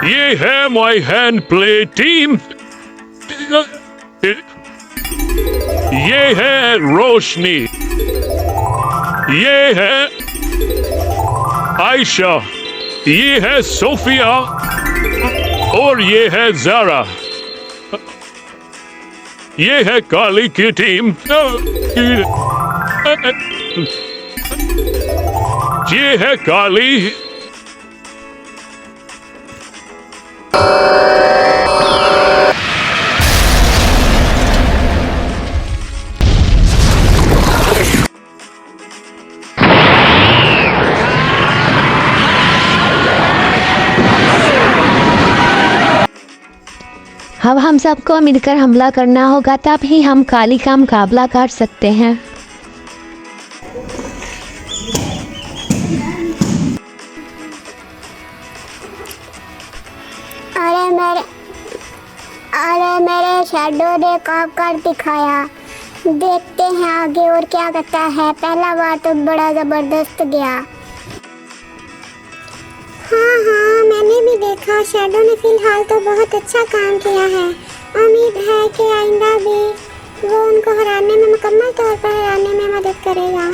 ये है my hand play team। ये है रोशनी, ये है आयशा, ये है सोफिया और ये है ज़ारा। ये है काली की टीम। ये है काली। अब हम सबको मिलकर हमला करना होगा, तब ही हम काली का मुकाबला कर सकते हैं। अरे मेरे शैडो ने काम कर दिखाया। देखते हैं आगे और क्या करता है। पहला बार तो बड़ा जबरदस्त गया। हाँ, मैंने भी देखा। शैडो ने फिलहाल तो बहुत अच्छा काम किया है। उम्मीद है कि आइंदा भी वो उनको हराने में, मुकम्मल तौर पर हराने में मदद करेगा।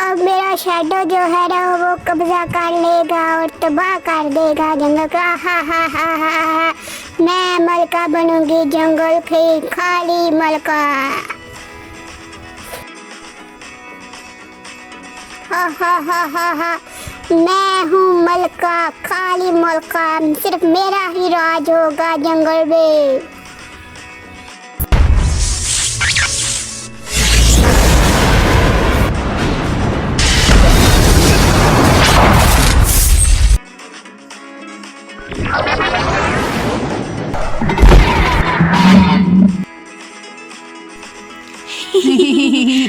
अब मेरा शैडो जो है ना वो कब्जा कर लेगा और तबाह कर देगा जंगल का। हा। मैं मलका बनूंगी जंगल की, खाली मलका। हा। मैं हूँ मलका, खाली मलका। सिर्फ मेरा ही राज होगा जंगल में।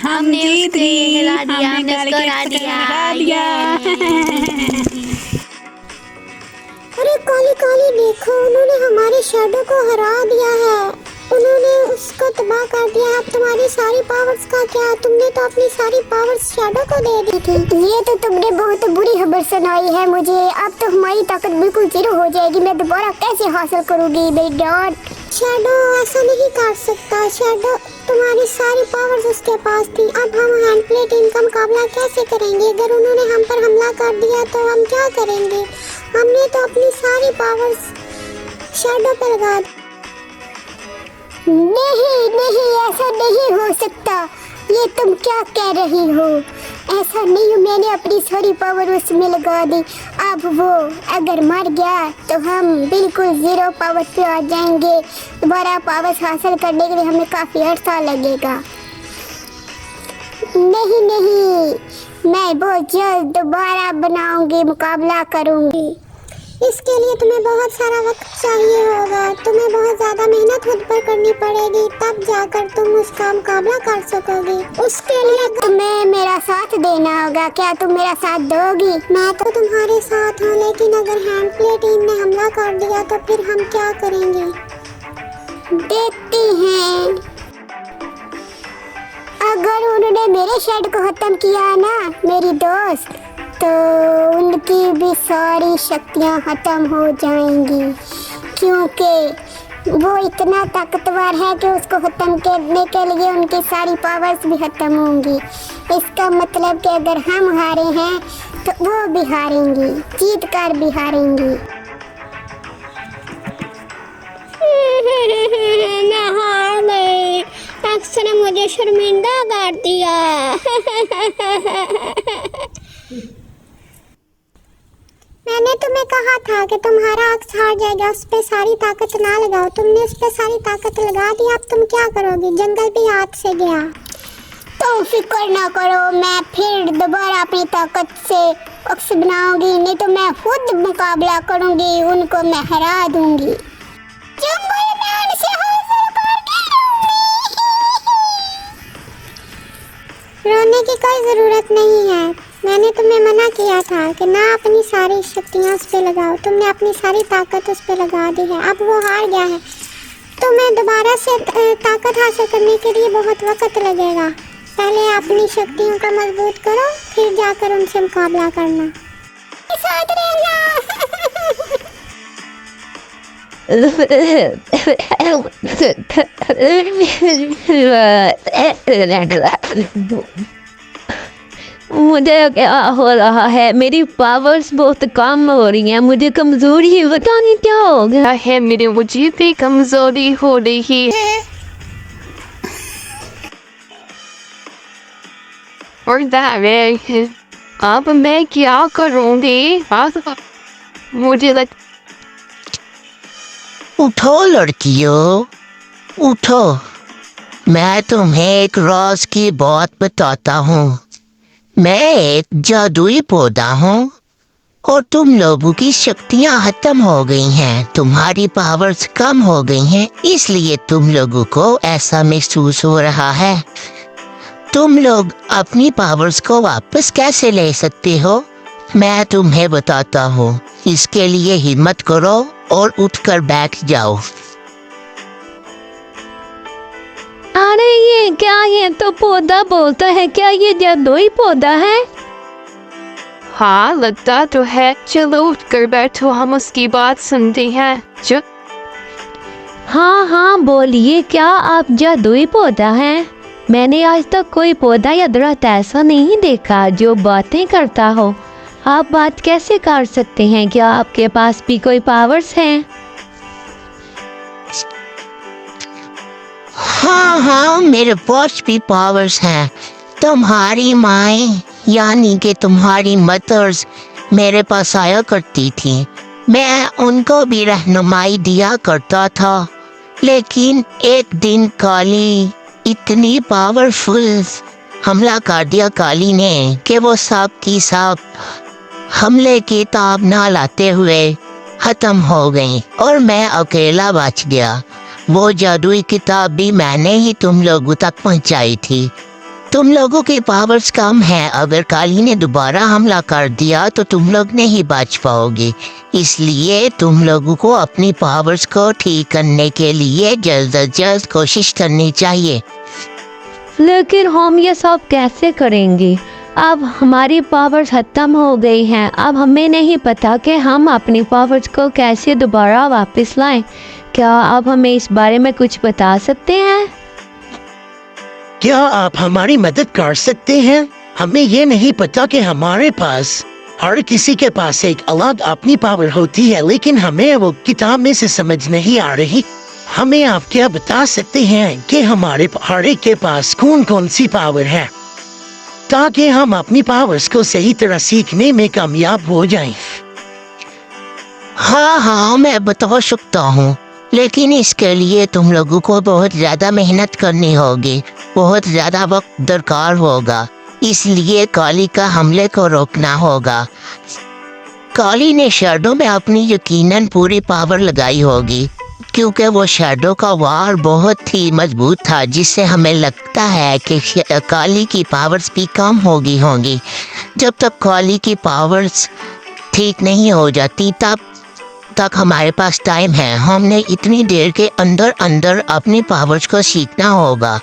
हम जीत गए, हरा दिया। अरे काली देखो, उन्होंने हमारे शैडो को हरा दिया है। उन्होंने उसको तबाह कर दिया। अब तुम्हारी सारी पावर्स का क्या? तुमने तो अपनी सारी पावर्स शैडो को दे दी थी। ये तो तुमने बहुत बुरी खबर सुनाई है मुझे। अब तो हमारी ताकत बिल्कुल जीरो हो जाएगी। मैं दोबारा कैसे हासिल करूंगी मेरी डॉट? शैडो ऐसा नहीं कर सकता। शैडो, तुम्हारी सारी पावर्स उसके पास थी। अब हम हैंडप्ले टीम का मुकाबला कैसे करेंगे? अगर उन्होंने हम पर हमला कर दिया तो हम क्या करेंगे? हमने तो अपनी सारी पावर्स शैडो पर लगा दी। नहीं, ऐसा नहीं हो सकता। ये तुम क्या कह रही हो? ऐसा नहीं, मैंने अपनी सारी पावर उसमें लगा दी। अब वो अगर मर गया तो हम बिल्कुल जीरो पावर पे आ जाएंगे। दोबारा पावर्स हासिल करने के लिए हमें काफ़ी अर्सा लगेगा। नहीं, मैं बहुत जल्द दोबारा बनाऊंगी, मुकाबला करूंगी। इसके लिए तुम्हें बहुत सारा वक्त चाहिए होगा। तुम्हें बहुत ज़्यादा मेहनत खुद पर करनी पड़ेगी, तब जाकर तुम उसका मुकाबला कर सकोगे। उसके लिए तुम्हें मेरा साथ देना होगा। क्या तुम मेरा साथ दोगी? मैं तो तुम्हारे साथ हूँ, लेकिन अगर हैंडप्ले टीम ने हमला कर दिया तो फिर हम क्या करेंगे? देखते हैं। अगर उन्होंने मेरे शेड को खत्म किया ना मेरी दोस्त, तो उनकी भी सारी शक्तियाँ ख़त्म हो जाएंगी, क्योंकि वो इतना ताकतवर है कि उसको ख़त्म करने के लिए उनकी सारी पावर्स भी ख़त्म होंगी। इसका मतलब कि अगर हम हारे हैं तो वो भी हारेंगी, जीत कर भी हारेंगी। मैं हार गई। अक्सर ने मुझे शर्मिंदा कर दिया। मैंने तुम्हें कहा था कि तुम्हारा अक्स हार जाएगा, उस पे सारी ताकत ना लगाओ। तुमने उस पे सारी ताकत लगा दी। अब तुम क्या करोगी? जंगल भी हाथ से गया। तो फिक्र ना करो, मैं फिर दोबारा अपनी ताकत से अक्स बनाऊंगी। नहीं तो मैं खुद मुकाबला करूंगी, उनको मैं हरा दूंगी। जंगल में उनसे हासिल करके रोने की कोई ज़रूरत नहीं है। मैंने तुम्हें मना किया था कि ना अपनी सारी शक्तियाँ उस पर लगाओ। तुमने अपनी सारी ताकत उस पर लगा दी है। अब वो हार गया है। तुम्हें दोबारा से ताकत हासिल करने के लिए बहुत वक्त लगेगा। पहले अपनी शक्तियों को मजबूत करो, फिर जाकर उनसे मुकाबला करना। साथ रहना। मुझे क्या हो रहा है? मेरी पावर्स बहुत कम हो रही हैं, मुझे कमजोरी पता नहीं क्या हो गया है। मेरे मुझे भी कमजोरी हो रही है। और दावे अब मैं क्या करूँगी? मुझे लग उठो लड़कियों, उठो। मैं तुम्हें एक राज की बात बताता हूँ। मैं एक जादुई पौधा हूँ और तुम लोगों की शक्तियाँ खत्म हो गई हैं, तुम्हारी पावर्स कम हो गई हैं, इसलिए तुम लोगों को ऐसा महसूस हो रहा है। तुम लोग अपनी पावर्स को वापस कैसे ले सकते हो? मैं तुम्हें बताता हूँ। इसके लिए हिम्मत करो और उठकर बैठ जाओ। अरे ये क्या? ये तो पौधा बोलता है, क्या ये जादुई पौधा है? हाँ लगता तो है। चलो उठकर बैठो, हम उसकी बात सुनते हैं। हाँ बोलिए, क्या आप जादुई पौधा हैं? मैंने आज तक कोई पौधा या दरख्त ऐसा नहीं देखा जो बातें करता हो। आप बात कैसे कर सकते हैं? क्या आपके पास भी कोई पावर्स हैं? हाँ, मेरे पास भी पावर्स हैं। तुम्हारी माएँ यानी कि तुम्हारी मदर्स मेरे पास आया करती थी, मैं उनको भी रहनुमाई दिया करता था। लेकिन एक दिन काली इतनी पावरफुल हमला कर दिया काली ने कि वो सब की सब हमले की ताब ना लाते हुए खत्म हो गई और मैं अकेला बच गया। वो जादुई किताब भी मैंने ही तुम लोगों तक पहुंचाई थी। तुम लोगों की पावर्स कम है, अगर काली ने दोबारा हमला कर दिया तो तुम लोग नहीं बच पाओगे। इसलिए तुम लोगों को अपनी पावर्स को ठीक करने के लिए जल्द से जल्द कोशिश करनी चाहिए। लेकिन हम ये सब कैसे करेंगे? अब हमारी पावर्स खत्म हो गई हैं, अब हमें नहीं पता कि हम अपनी पावर्स को कैसे दोबारा वापस लाएं। क्या आप हमें इस बारे में कुछ बता सकते हैं? क्या आप हमारी मदद कर सकते हैं? हमें ये नहीं पता कि हमारे पास हर किसी के पास एक अलग अपनी पावर होती है, लेकिन हमें वो किताब में से समझ नहीं आ रही। हमें आप क्या बता सकते हैं कि हमारे हर एक के पास कौन कौन सी पावर है, ताकि हम अपनी पावर्स को सही तरह सीखने में कामयाब हो जाएं? हाँ, मैं बता सकता हूँ, लेकिन इसके लिए तुम लोगों को बहुत ज़्यादा मेहनत करनी होगी, बहुत ज़्यादा वक्त दरकार होगा। इसलिए काली का हमले को रोकना होगा। काली ने शैडो में अपनी यकीनन पूरी पावर लगाई होगी, क्योंकि वो शैडो का वार बहुत ही मजबूत था, जिससे हमें लगता है कि काली की पावर्स भी कम होगी होंगी। जब तक काली की पावर्स ठीक नहीं हो जाती तब तक हमारे पास टाइम है। हमने इतनी देर के अंदर अंदर अपनी पावर्स को सीखना होगा।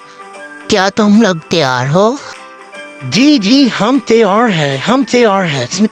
क्या तुम लोग तैयार हो? जी, हम तैयार हैं।